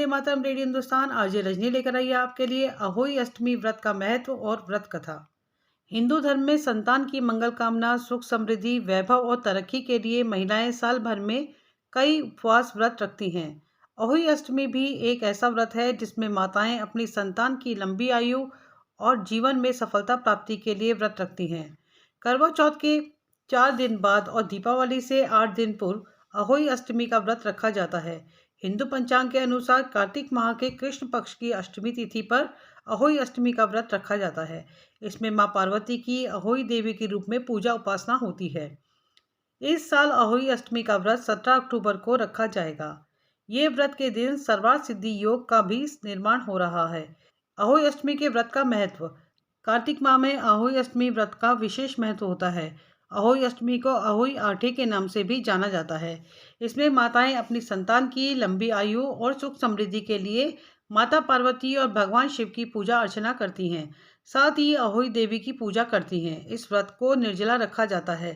मातरम radio Hindustan. आज ये रजनी लेकर आई है आपके लिए अहोई अष्टमी व्रत का महत्व और व्रत कथा। हिंदू धर्म में संतान की मंगल कामना, सुख समृद्धि, वैभव और तरक्की के लिए महिलाएं साल भर में कई उपवास व्रत रखती हैं। अहोई अष्टमी भी एक ऐसा व्रत है जिसमें माताएं अपनी संतान की लंबी आयु और जीवन में सफलता प्राप्ति के लिए व्रत रखती हैं। करवा चौथ के 4 दिन बाद और दीपावली से 8 दिन पूर्व अहोई अष्टमी का व्रत रखा जाता है। हिंदू पंचांग के अनुसार कार्तिक माह के कृष्ण पक्ष की अष्टमी तिथि पर अहोई अष्टमी का व्रत रखा जाता है। इसमें मां पार्वती की अहोई देवी के रूप में पूजा उपासना होती है। इस साल अहोई अष्टमी का व्रत 17 अक्टूबर को रखा जाएगा। ये व्रत के दिन सर्वार्थ सिद्धि योग का भी निर्माण हो रहा है। अहोई अष्टमी के व्रत का महत्व। कार्तिक माह में अहोई अष्टमी व्रत का विशेष महत्व होता है। अहोई अष्टमी को अहोई आठे के नाम से भी जाना जाता है। इसमें माताएं अपनी संतान की लंबी आयु और सुख समृद्धि के लिए माता पार्वती और भगवान शिव की पूजा अर्चना करती हैं। साथ ही अहोई देवी की पूजा करती हैं। इस व्रत को निर्जला रखा जाता है।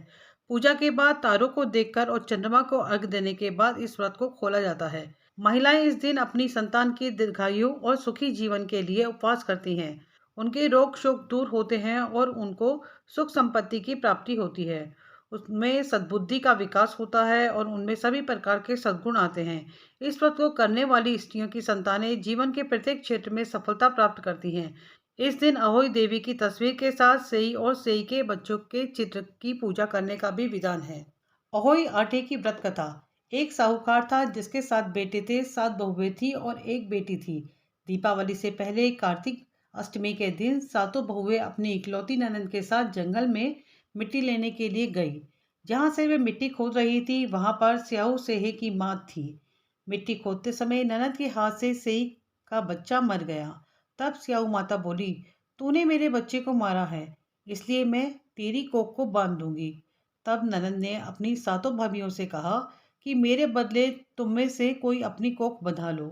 पूजा के बाद तारों को देखकर और चंद्रमा को अर्घ देने के बाद इस व्रत को खोला जाता है। महिलाएं इस दिन अपनी संतान की दीर्घायु और सुखी जीवन के लिए उपवास करती हैं। उनके रोग शोक दूर होते हैं और उनको सुख संपत्ति की प्राप्ति होती है। उसमें सद्बुद्धि का विकास होता है और उनमें सभी प्रकार के सद्गुण आते हैं। इस व्रत को करने वाली स्त्रियों की संतानें जीवन के प्रत्येक क्षेत्र में सफलता प्राप्त करती हैं। इस दिन अहोई देवी की तस्वीर के साथ सेई और सेई के बच्चों के चित्र की पूजा करने का भी विधान है। अहोई आटे की व्रत कथा। एक साहूकार था जिसके 7 बेटे थे, 7 बहुएं थी और एक बेटी थी। दीपावली से पहले कार्तिक अष्टमी के दिन सातों बहुएं अपनी इकलौती ननद के साथ जंगल में मिट्टी लेने के लिए गई। जहां से वे मिट्टी खोद रही थी वहां पर स्याऊ सेहे की मां थी। मिट्टी खोदते समय ननद के हाथ से सेई का बच्चा मर गया। तब स्याऊ माता बोली, तूने मेरे बच्चे को मारा है, इसलिए मैं तेरी कोख को बांध दूंगी। तब ननद ने अपनी सातों भाभियों से कहा कि मेरे बदले तुम में से कोई अपनी कोख बंधा लो।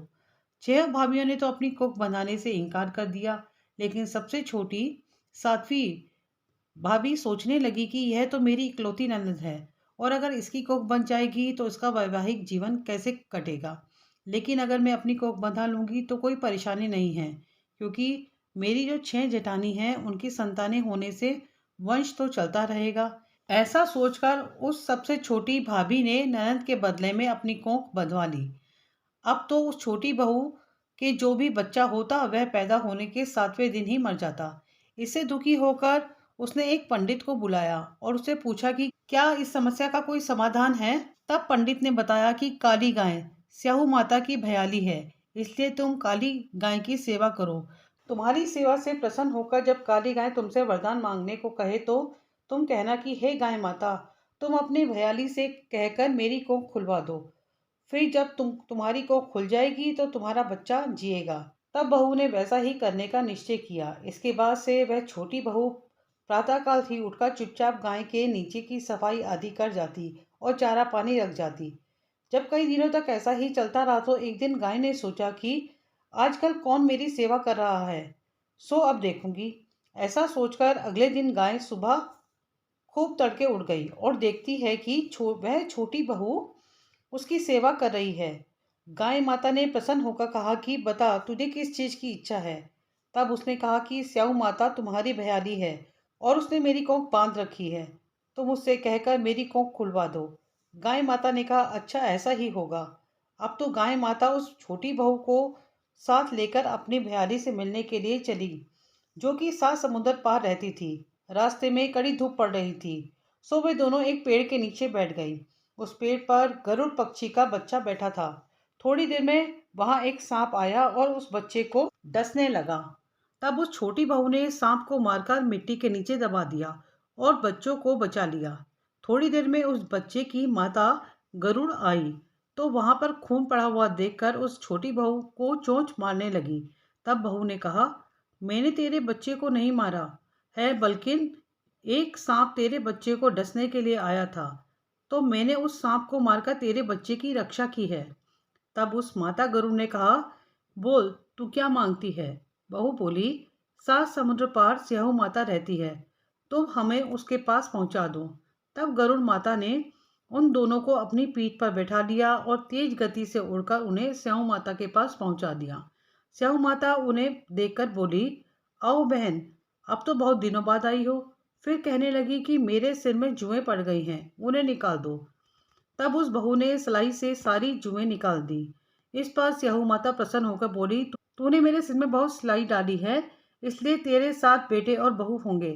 6 भाभियों ने तो अपनी कोख बंधाने से इनकार कर दिया, लेकिन सबसे छोटी 7वीं भाभी सोचने लगी कि यह तो मेरी इकलौती ननद है और अगर इसकी कोख बंध जाएगी तो इसका वैवाहिक जीवन कैसे कटेगा। लेकिन अगर मैं अपनी कोख बंधा लूंगी तो कोई परेशानी नहीं है, क्योंकि मेरी जो 6 जेठानी हैं उनकी संतानें होने से वंश तो चलता रहेगा। ऐसा सोचकर उस सबसे छोटी भाभी ने ननद के बदले में अपनी कोख बंधवा ली। अब तो उस छोटी बहू के जो भी बच्चा होता वह पैदा होने के 7वें दिन ही मर जाता। इससे दुखी होकर उसने एक पंडित को बुलाया और उससे पूछा कि क्या इस समस्या का कोई समाधान है। तब पंडित ने बताया कि काली गाय स्याहू माता की भयाली है, इसलिए तुम काली गाय की सेवा करो। तुम्हारी सेवा से प्रसन्न होकर जब काली गाय तुमसे वरदान मांगने को कहे तो तुम कहना कि हे गाय माता, तुम अपनी भयाली से कहकर मेरी कोख खुलवा दो। फिर जब तुम्हारी कोख खुल जाएगी तो तुम्हारा बच्चा जिएगा। तब बहू ने वैसा ही करने का निश्चय किया। इसके बाद से वह छोटी बहू प्रातःकाल ही उठकर चुपचाप गाय के नीचे की सफाई आदि कर जाती और चारा पानी रख जाती। जब कई दिनों तक ऐसा ही चलता रहा तो एक दिन गाय ने सोचा कि आजकल कौन मेरी सेवा कर रहा है, सो अब देखूंगी। ऐसा सोचकर अगले दिन गाय सुबह खूब तड़के उठ गई और देखती है कि वह छोटी बहू उसकी सेवा कर रही है। गाय माता ने प्रसन्न होकर कहा कि बता, तुझे किस चीज की इच्छा है। तब उसने कहा कि स्याऊ माता तुम्हारी भयाली है और उसने मेरी कोख बांध रखी है, तुम उससे कहकर मेरी कोख खुलवा दो। गाय माता ने कहा, अच्छा ऐसा ही होगा। अब तो गाय माता उस छोटी बहू को साथ लेकर अपनी भयाली से मिलने के लिए चली, जो कि 7 समुद्र पार रहती थी। रास्ते में कड़ी धूप पड़ रही थी, सो वे दोनों एक पेड़ के नीचे बैठ गई। उस पेड़ पर गरुड़ पक्षी का बच्चा बैठा था। थोड़ी देर में वहां एक सांप आया और उस बच्चे को डसने लगा। तब उस छोटी बहू ने सांप को मारकर मिट्टी के नीचे दबा दिया और बच्चों को बचा लिया। थोड़ी देर में उस बच्चे की माता गरुड़ आई तो वहां पर खून पड़ा हुआ देखकर उस छोटी बहू को चोंच मारने लगी। तब बहू ने कहा, मैंने तेरे बच्चे को नहीं मारा है, बल्कि एक सांप तेरे बच्चे को डसने के लिए आया था, तो मैंने उस सांप को मारकर तेरे बच्चे की रक्षा की है। तब उस माता गरुड़ ने कहा, बोल तू क्या मांगती है। बहू बोली, 7 समुद्र पार स्याहू माता रहती है, तुम हमें उसके पास पहुंचा दो। तब गरुड़ माता ने उन दोनों को अपनी पीठ पर बैठा लिया और तेज गति से उड़कर उन्हें स्याऊ माता के पास पहुंचा दिया। स्याऊ माता उन्हें देखकर बोली, आओ बहन, अब तो बहुत दिनों बाद आई हो। फिर कहने लगी कि मेरे सिर में जुएं पड़ गई हैं, उन्हें निकाल दो। तब उस बहू ने सिलाई से सारी जुएं निकाल दी। इस पर स्याऊ माता प्रसन्न होकर बोली, तूने मेरे सिर में बहुत सिलाई डाली है, इसलिए तेरे 7 बेटे और बहू होंगे।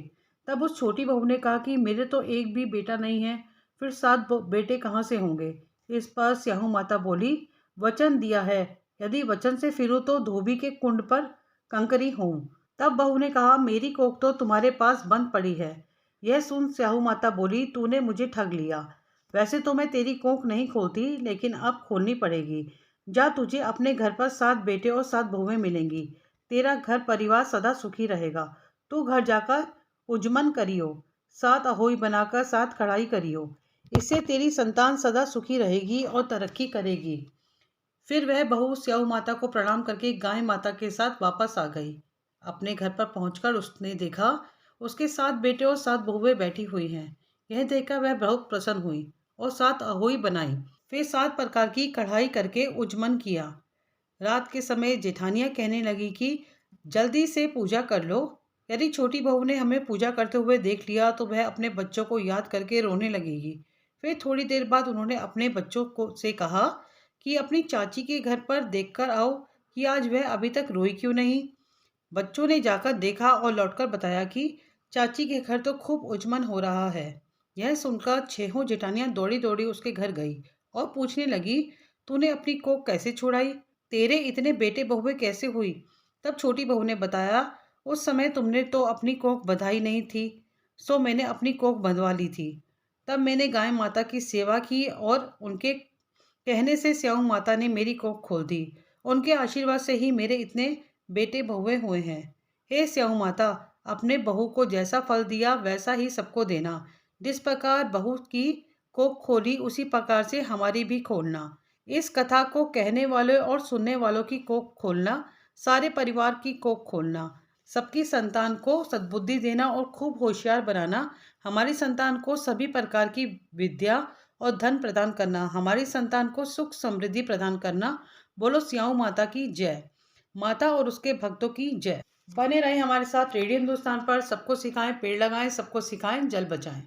तब उस छोटी बहू ने कहा कि मेरे तो एक भी बेटा नहीं है, फिर 7 बेटे कहाँ से होंगे। इस पर स्याऊ माता बोली, वचन दिया है, यदि वचन से फिरूं तो धोबी के कुंड पर कंकरी हूँ। तब बहू ने कहा, मेरी कोख तो तुम्हारे पास बंद पड़ी है। यह सुन स्याऊ माता बोली, तूने मुझे ठग लिया। वैसे तो मैं तेरी कोख नहीं खोलती, लेकिन अब खोलनी पड़ेगी। जा, तुझे अपने घर पर 7 बेटे और 7 बहुएं मिलेंगी। तेरा घर परिवार सदा सुखी रहेगा। तू घर जाकर उजमन करियो, 7 अहोई बनाकर 7 कढ़ाई करियो। इससे तेरी संतान सदा सुखी रहेगी और तरक्की करेगी। फिर वह बहू स्याऊ माता को प्रणाम करके गाय माता के साथ वापस आ गई। अपने घर पर पहुंचकर उसने देखा, उसके 7 बेटे और 7 बहुएं बैठी हुई हैं। यह देखकर वह बहुत प्रसन्न हुई और 7 अहोई बनाई। फिर 7 प्रकार की कढ़ाई करके उजमन किया। रात के समय जेठानियां कहने लगी कि जल्दी से पूजा कर लो। यदि छोटी बहू ने हमें पूजा करते हुए देख लिया तो वह अपने बच्चों को याद करके रोने लगेगी। फिर थोड़ी देर बाद उन्होंने अपने बच्चों को से कहा कि अपनी चाची के घर पर देखकर आओ कि आज वह अभी तक रोई क्यों नहीं। बच्चों ने जाकर देखा और लौटकर बताया कि चाची के घर तो खूब उजमन हो रहा है। यह सुनकर छहों जेठानियां दौड़ी दौड़ी उसके घर गई और पूछने लगी, तूने अपनी कोख कैसे छुड़ाई? तेरे इतने बेटे बहुएं कैसे हुई? तब छोटी बहू ने बताया, उस समय तुमने तो अपनी कोख बंधाई नहीं थी, सो मैंने अपनी कोख बंधवा ली थी। तब मैंने गाय माता की सेवा की और उनके कहने से स्याऊ माता ने मेरी कोख खोल दी। उनके आशीर्वाद से ही मेरे इतने बेटे बहुएं हुए हैं। हे स्याऊ माता, अपने बहू को जैसा फल दिया वैसा ही सबको देना। जिस प्रकार बहू की कोख खोली उसी प्रकार से हमारी भी खोलना। इस कथा को कहने वाले और सुनने वालों की कोख खोलना, सारे परिवार की कोख खोलना, सबकी संतान को सद्बुद्धि देना और खूब होशियार बनाना, हमारी संतान को सभी प्रकार की विद्या और धन प्रदान करना, हमारी संतान को सुख समृद्धि प्रदान करना। बोलो स्याऊ माता की जय। माता और उसके भक्तों की जय। बने रहे हमारे साथ रेडियो हिंदुस्तान पर। सबको सिखाएं पेड़ लगाएं, सबको सिखाएं जल बचाएं।